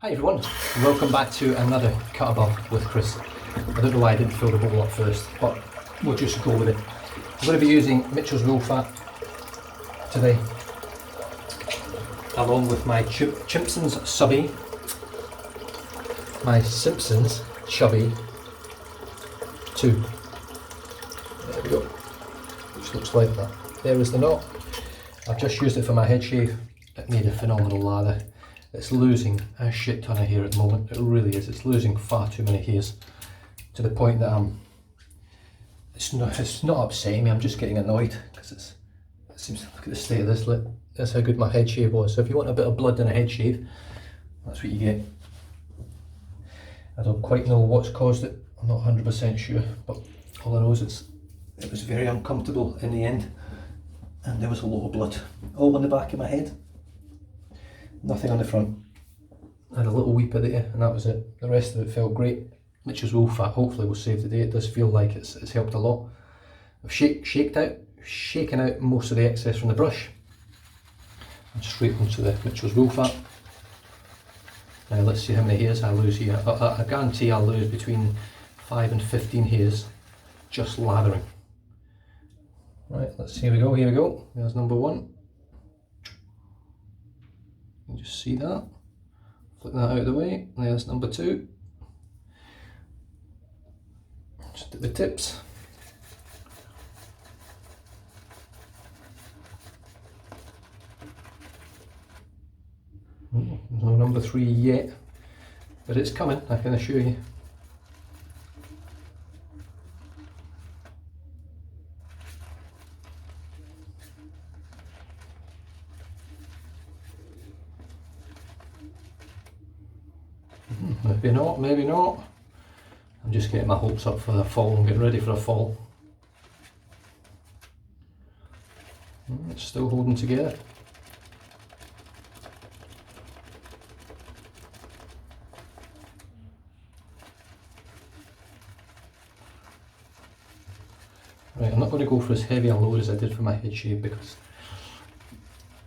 Hi everyone, welcome back to another cut above with Chris. I don't know why I didn't fill the bowl up first, but we'll just go with it. I'm going to be using Mitchell's Woolfat today, along with my Chimpson's Subby, my Simpsons Chubby 2. There we go, which looks like that. There is the knot. I've just used it for my head shave. It made a phenomenal lather. It's losing a shit ton of hair at the moment. It really is. It's losing far too many hairs to the point that it's not upsetting me. I'm just getting annoyed because it seems, look at the state of this. Look, that's how good my head shave was. So if you want a bit of blood in a head shave, that's what you get. I don't quite know what's caused it. I'm not 100% sure, but all I know is it was very uncomfortable in the end, and there was a lot of blood all on the back of my head. Nothing on the front. I had a little weep at the end and that was it. The rest of it felt great. Mitchell's Woolfat hopefully will save the day. It does feel like it's helped a lot. I've shaken out most of the excess from the brush. And straight onto the Mitchell's Woolfat. Now let's see how many hairs I lose here. I guarantee I'll lose between 5 and 15 hairs just lathering. Right, let's see, here we go. There's number 1. You can just see that. Flick that out of the way. There's number 2. Just at the tips. There's no number 3 yet, but it's coming, I can assure you. Maybe not. I'm just getting my hopes up for the fall. I'm getting ready for a fall. It's still holding together. Right, I'm not going to go for as heavy a load as I did for my head shave because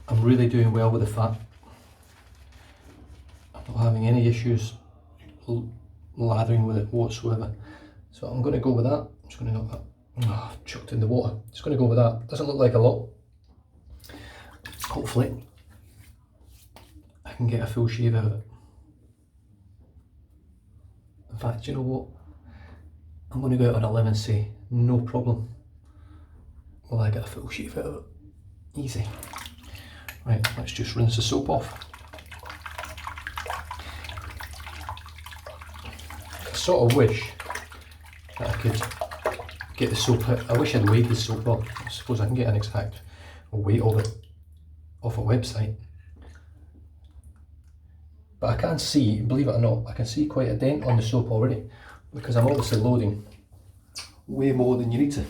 I'm really doing well with the fat. I'm not having any issues lathering with it whatsoever, so I'm going to go with that. I'm just going to knock that. Chucked in the water. Just going to go with that. Doesn't look like a lot. Hopefully I can get a full shave out of it. In fact, you know what? I'm going to go out on a limb and say no problem. Will I get a full shave out of it? Easy. Right, let's just rinse the soap off. I sort of wish that I could get the soap out. I wish I'd weighed the soap. Well, I suppose I can get an exact weight of it off a website. But I can see, believe it or not, I can see quite a dent on the soap already because I'm obviously loading way more than you need to,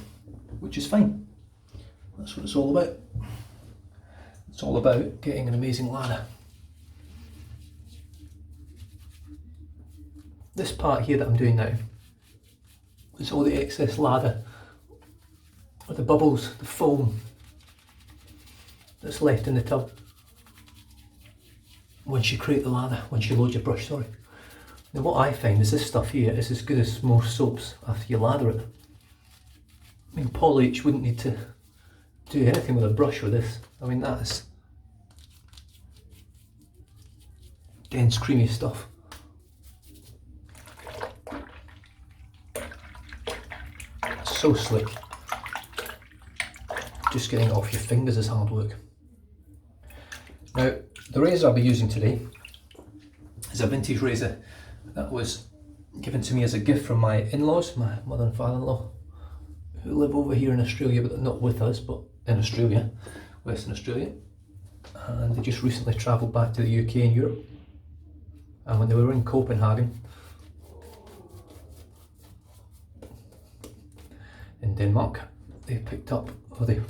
which is fine. That's what it's all about. It's all about getting an amazing lather. This part here that I'm doing now is all the excess lather, or the bubbles, the foam that's left in the tub once you create the lather, once you load your brush, sorry. Now what I find is this stuff here is as good as most soaps after you lather it. I mean, Paul H wouldn't need to do anything with a brush with this. I mean, that is dense, creamy stuff. So slick. Just getting it off your fingers is hard work. Now, the razor I'll be using today is a vintage razor that was given to me as a gift from my in-laws, my mother and father-in-law, who live over here in Australia, but not with us, but in Australia, Western Australia. And they just recently travelled back to the UK and Europe. And when they were in Copenhagen, in Denmark, they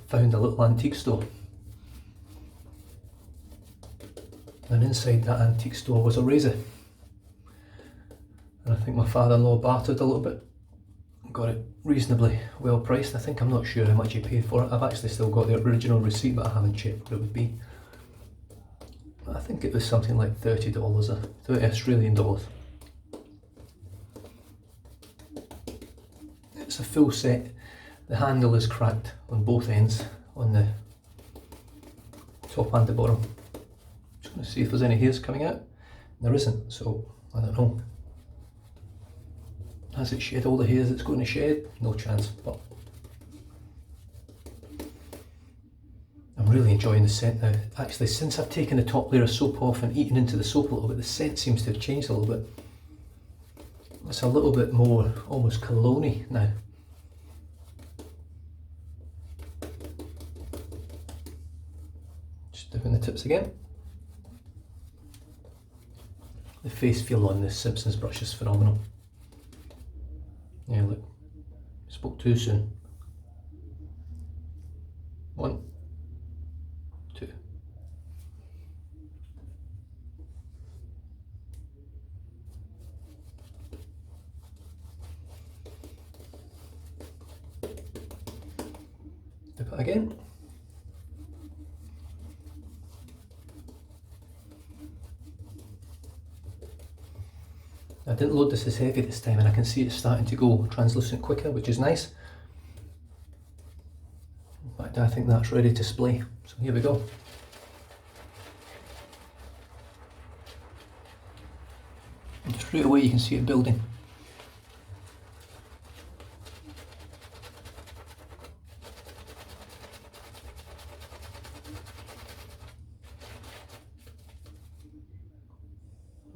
found a little antique store. And inside that antique store was a razor. And I think my father-in-law bartered a little bit. Got it reasonably well priced. I'm not sure how much he paid for it. I've actually still got the original receipt, but I haven't checked what it would be. I think it was something like $30 or 30 Australian dollars. It's a full set. The handle is cracked on both ends, on the top and the bottom. Just going to see if there's any hairs coming out. There isn't, so I don't know. Has it shed all the hairs it's going to shed? No chance. But I'm really enjoying the scent now. Actually, since I've taken the top layer of soap off and eaten into the soap a little bit, the scent seems to have changed a little bit. It's a little bit more almost cologne-y now. Just doing the tips again. The face feel on this Simpsons brush is phenomenal. Yeah, look, spoke too soon. 1, 2. Dip it again. I didn't load this as heavy this time, and I can see it's starting to go translucent quicker, which is nice. In fact, I think that's ready to splay. So here we go. And straight away you can see it building.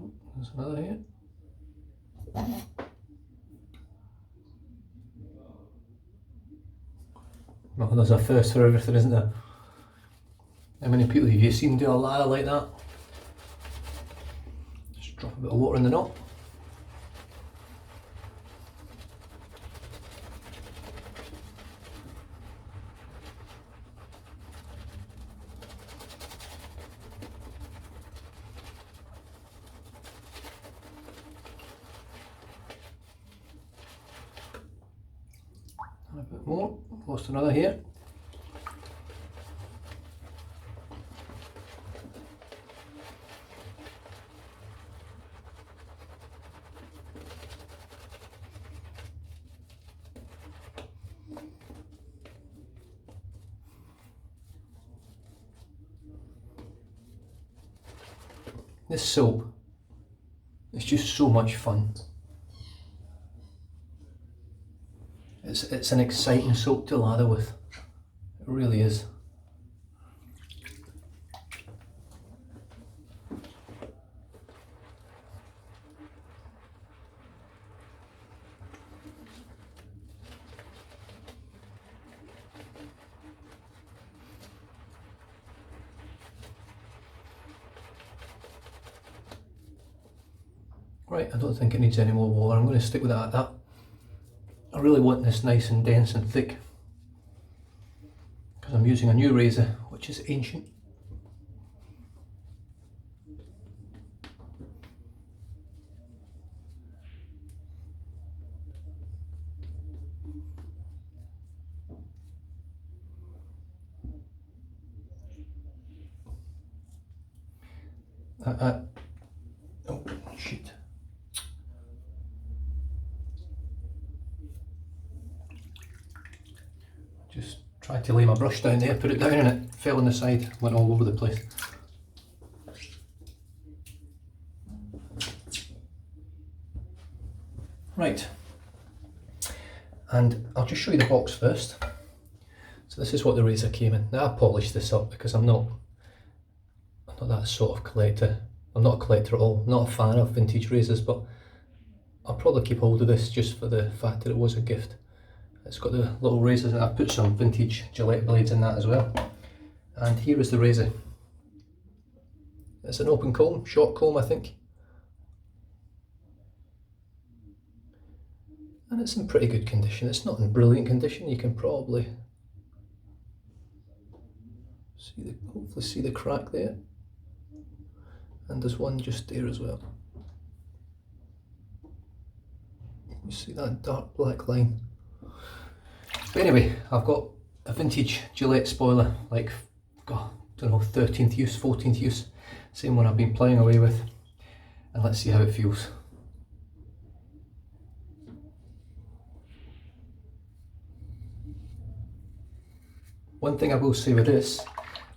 Oh, there's another here. Well, there's a first for everything, isn't there? How many people have you seen do a ladder like that? Just drop a bit of water in the knot. A bit more, lost another here. This soap is just so much fun. It's an exciting soap to lather with. It really is. Right, I don't think it needs any more water. I'm going to stick with that at that. I really want this nice and dense and thick because I'm using a new razor which is ancient. Oh shit. Just tried to lay my brush down there, put it down and it fell on the side, went all over the place. Right, and I'll just show you the box first. So this is what the razor came in. Now I polished this up because I'm not that sort of collector. I'm not a collector at all, not a fan of vintage razors, but I'll probably keep hold of this just for the fact that it was a gift. It's got the little razors and I put some vintage Gillette blades in that as well. And here is the razor. It's an open comb, short comb I think. And it's in pretty good condition. It's not in brilliant condition. You can probably hopefully see the crack there. And there's one just there as well. You see that dark black line. But anyway, I've got a vintage Gillette spoiler, like, God, I don't know, 13th use, 14th use, Same one I've been playing away with, and let's see how it feels. One thing I will say with this,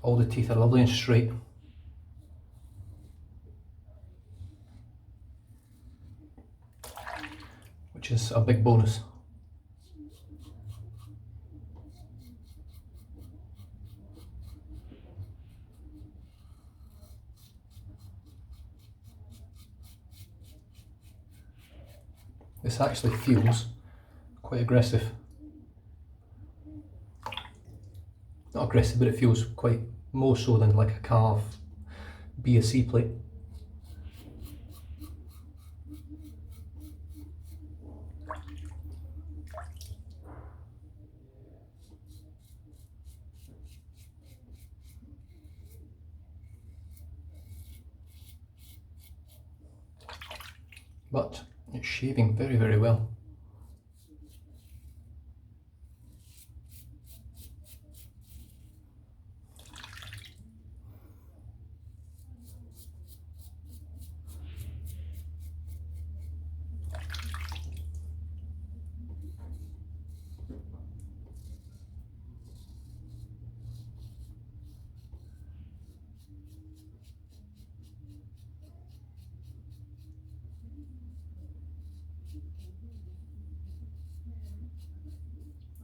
all the teeth are lovely and straight. Which is a big bonus. This actually feels quite aggressive. Not aggressive, but it feels quite more so than like a carve B or C plate. But it's shaving very, very well.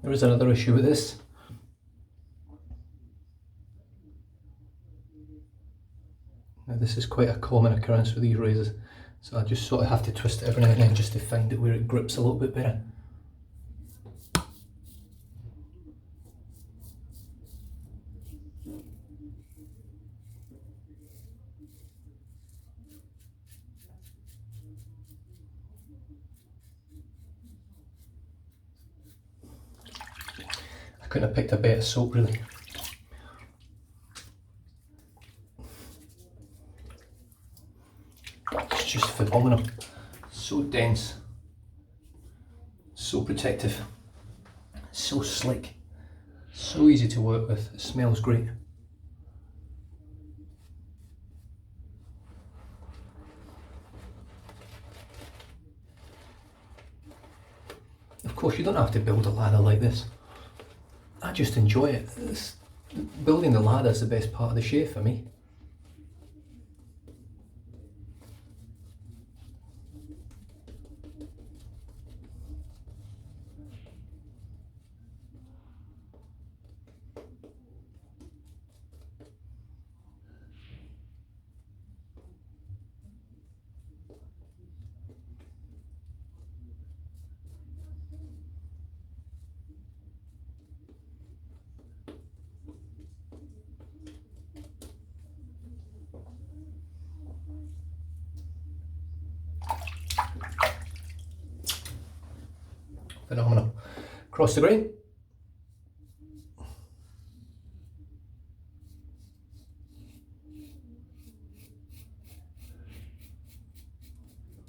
There is another issue with this. Now this is quite a common occurrence with these razors, so I just sort of have to twist it every now and then just to find it where it grips a little bit better. I couldn't have picked a better soap really. It's just phenomenal. So dense, so protective, so slick, so easy to work with. It smells great. Of course, you don't have to build a ladder like this. I just enjoy it. Building the ladder is the best part of the shave for me. Phenomenal. Cross the grain.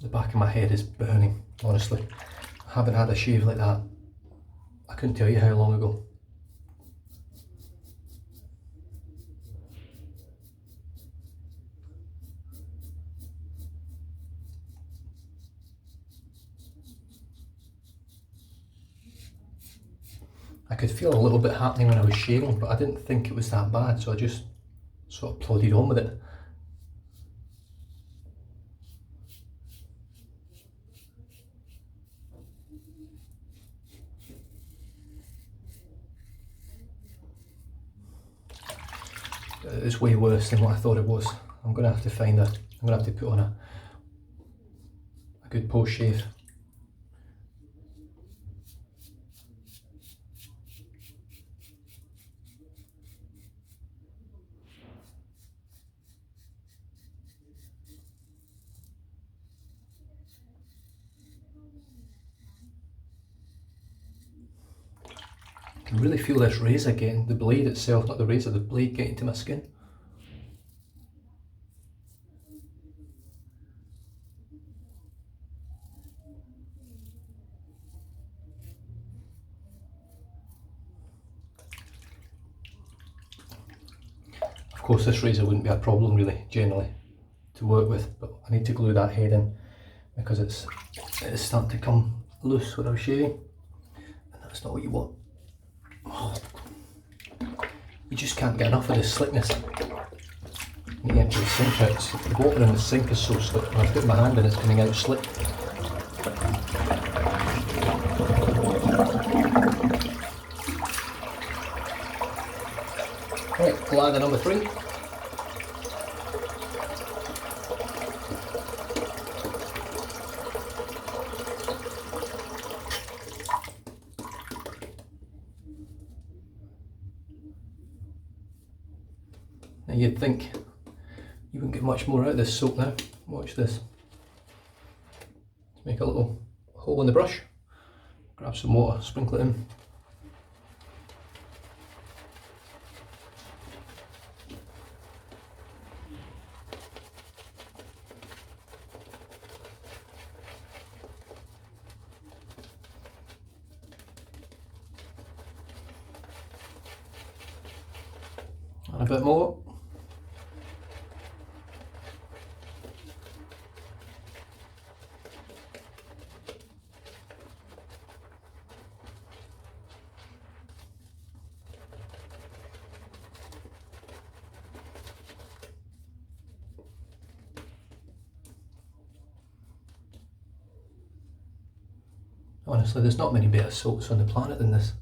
The back of my head is burning, honestly. I haven't had a shave like that. I couldn't tell you how long ago. I could feel a little bit happening when I was shaving, but I didn't think it was that bad, so I just sort of plodded on with it. It's way worse than what I thought it was. I'm gonna have to put on a good post shave. I can really feel this razor getting, the blade itself, not the razor, the blade getting to my skin. Of course this razor wouldn't be a problem really, generally, to work with, but I need to glue that head in because it is starting to come loose when I'm shaving, and that's not what you want. Oh, you just can't get enough of this slickness. You get into the sink, the water in the sink is so slick. When I put my hand in, it's coming out slick. Right, ladder number 3. Now you'd think you wouldn't get much more out of this soap now. Watch this. Make a little hole in the brush, grab some water, sprinkle it in. And a bit more. Honestly, there's not many better soaps on the planet than this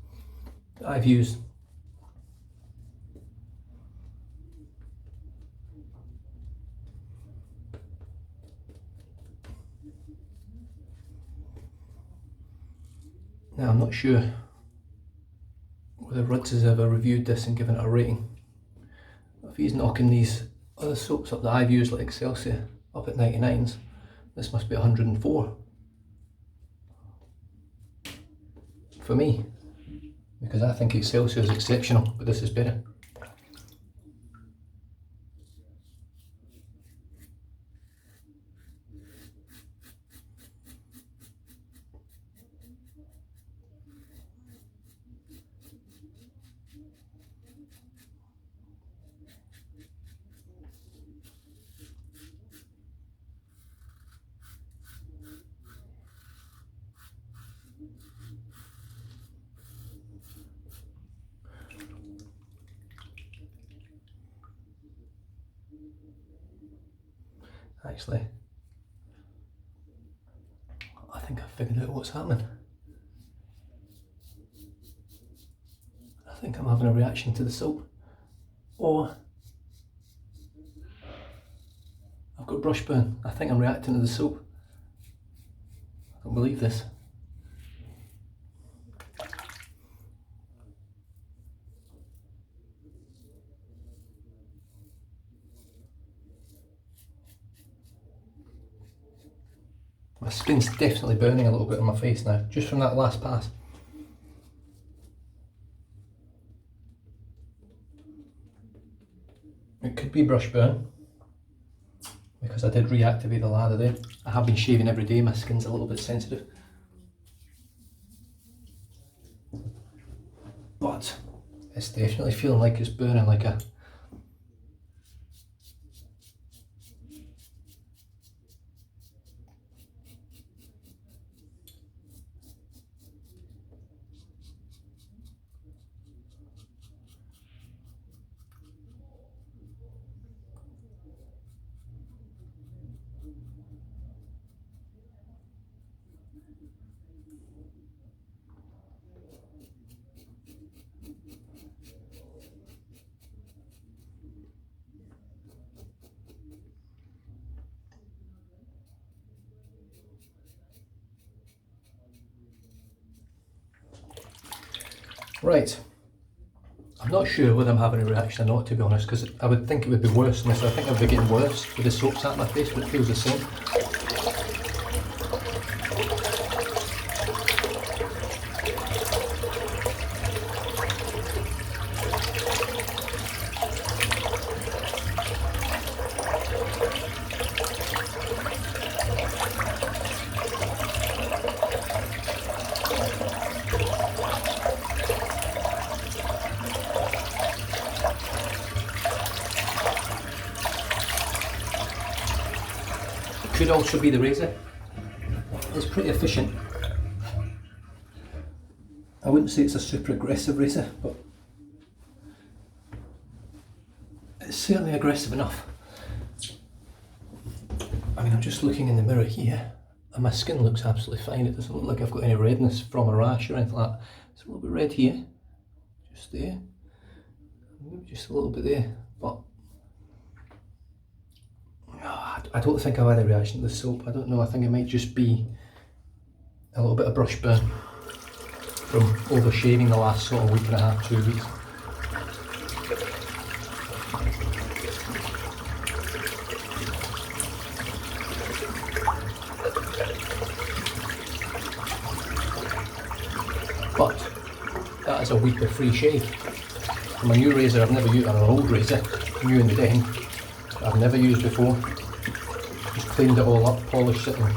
that I've used. Now I'm not sure whether Ruds has ever reviewed this and given it a rating. If he's knocking these other soaps up that I've used, like Excelsior, up at 99s, this must be 104 for me, because I think Excelsior is exceptional, but this is better. Actually, I think I've figured out what's happening. I think I'm having a reaction to the soap, or I've got brush burn. I think I'm reacting to the soap. I don't believe this. My skin's definitely burning a little bit on my face now, just from that last pass. It could be brush burn, because I did reactivate the lather there. I have been shaving every day, my skin's a little bit sensitive. But it's definitely feeling like it's burning like a... Right, I'm not sure whether I'm having a reaction or not, to be honest, because I would think it would be worse than this. I think I'd be getting worse with the soap sat in my face, but it feels the same. could also be the razor. It's pretty efficient. I wouldn't say it's a super aggressive razor, but it's certainly aggressive enough. I mean, I'm just looking in the mirror here and my skin looks absolutely fine. It doesn't look like I've got any redness from a rash or anything like that. It's a little bit red here, just there, maybe just a little bit there, but I don't think I've had a reaction to the soap. I don't know, I think it might just be a little bit of brush burn from over shaving the last sort of week and a half, 2 weeks. But that is a week of free shave. From a new razor I've never used, or an old razor, new in the den, I've never used before. Just cleaned it all up, polished it and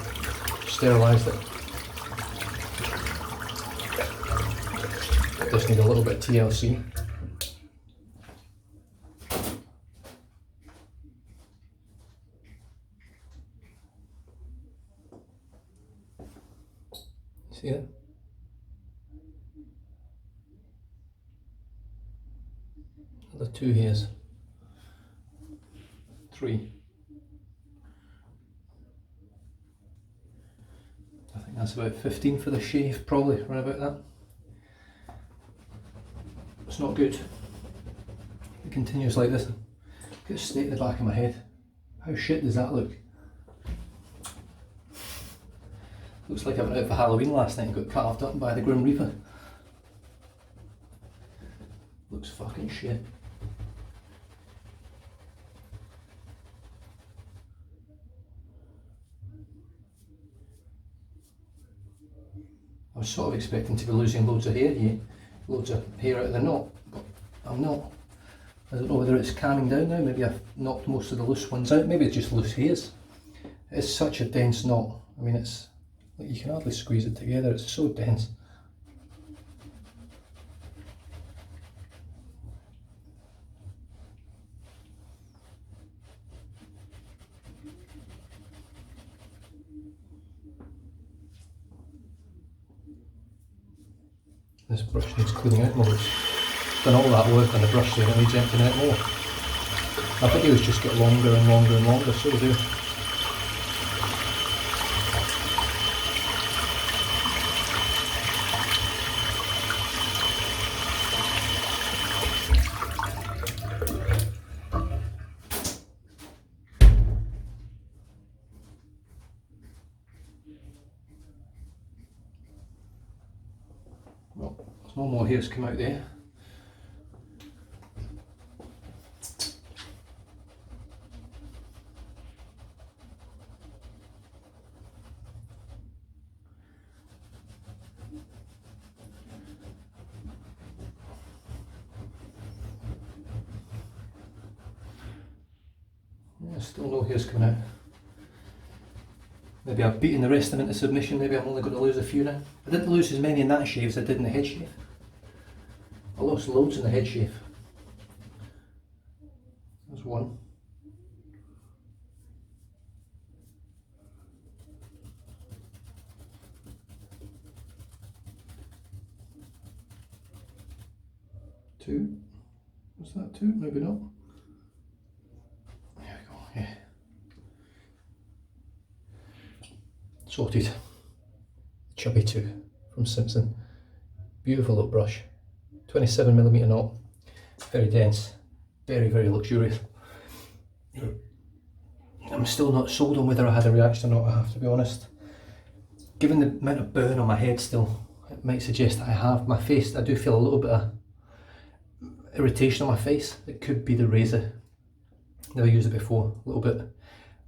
sterilised it. Just need a little bit of TLC. See that? Another 2 hairs. 3. I think that's about 15 for the shave, probably, around about that. It's not good. It continues like this. Get a state in the back of my head. How shit does that look? Looks like I went out for Halloween last night and got carved up by the Grim Reaper. Looks fucking shit. I was sort of expecting to be losing loads of hair here, loads of hair out of the knot, but I'm not. I don't know whether it's calming down now. Maybe I've knocked most of the loose ones out. Maybe it's just loose hairs. It's such a dense knot. I mean, it's like you can hardly squeeze it together. It's so dense. This brush needs cleaning out more. It's done all that work on the brush so it needs emptying out more. My videos just get longer and longer and longer, so they do. Well, there's no more hairs come out there. Yeah, still no hairs coming out. Maybe I've beaten the rest of them into submission. Maybe I'm only going to lose a few now. I didn't lose as many in that shave as I did in the head shave. I lost loads in the head shave. There's 1. 2. Was that 2? Maybe not. There we go, yeah. Sorted. Chubby 2 from Simpson. Beautiful little brush. 27mm knot. Very dense. Very, very luxurious. I'm still not sold on whether I had a reaction or not, I have to be honest. Given the amount of burn on my head still, it might suggest that I have. My face, I do feel a little bit of irritation on my face. It could be the razor. Never used it before. A little bit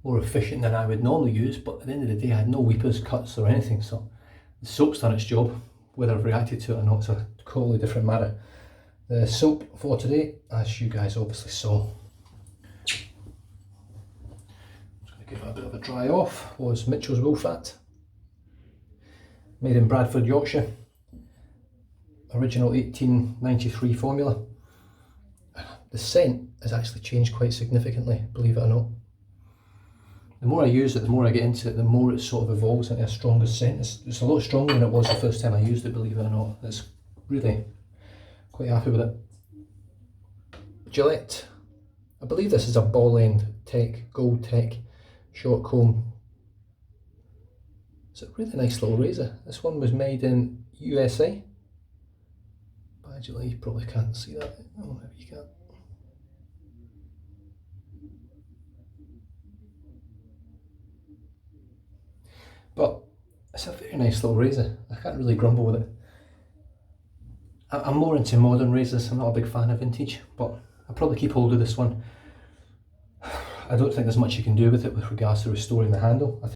more efficient than I would normally use, but at the end of the day I had no weepers, cuts or anything, so the soap's done its job. Whether I've reacted to it or not is a totally different matter. The soap for today, as you guys obviously saw, I'm just going to give it a bit of a dry off, was Mitchell's Woolfat. Made in Bradford, Yorkshire. Original 1893 formula. The scent has actually changed quite significantly, believe it or not. the more I use it, the more I get into it, the more it sort of evolves into a stronger scent. It's a lot stronger than it was the first time I used it, believe it or not. It's really quite happy with it. Gillette. I believe this is a ball end tech, gold tech, short comb. It's a really nice little razor. This one was made in USA by Gillette. You probably can't see that. Oh, maybe you can. But it's a very nice little razor. I can't really grumble with it. I'm more into modern razors. I'm not a big fan of vintage, but I'll probably keep hold of this one. I don't think there's much you can do with it with regards to restoring the handle.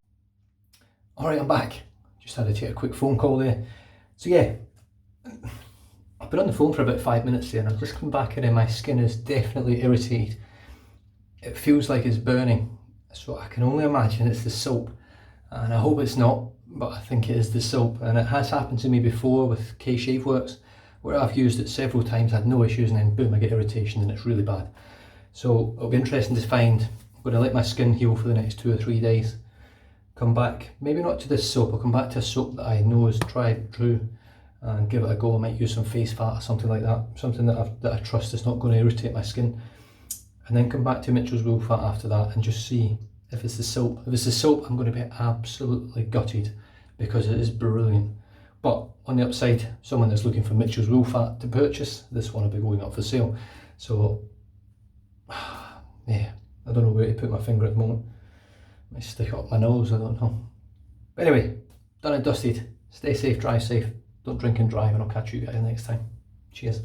Alright, I'm back. Just had to take a quick phone call there. So yeah, I've been on the phone for about 5 minutes there and I've just come back in and my skin is definitely irritated. It feels like it's burning. So I can only imagine it's the soap. And I hope it's not, but I think it is the soap. And it has happened to me before with K-Shave Works, where I've used it several times, had no issues, and then boom, I get irritation and it's really bad. So it'll be interesting to find. I'm going to let my skin heal for the next 2 or 3 days. Come back, maybe not to this soap, I'll come back to a soap that I know is tried and true and give it a go. I might use some face fat or something like that, something that I trust is not going to irritate my skin. And then come back to Mitchell's Woolfat after that and just see if it's the soap. If it's the soap, I'm going to be absolutely gutted because it is brilliant. But on the upside, someone that's looking for Mitchell's Woolfat to purchase, this one will be going up for sale. So, yeah, I don't know where to put my finger at the moment. Might stick it up my nose, I don't know. But anyway, done and dusted. Stay safe, drive safe, don't drink and drive, and I'll catch you guys next time. Cheers.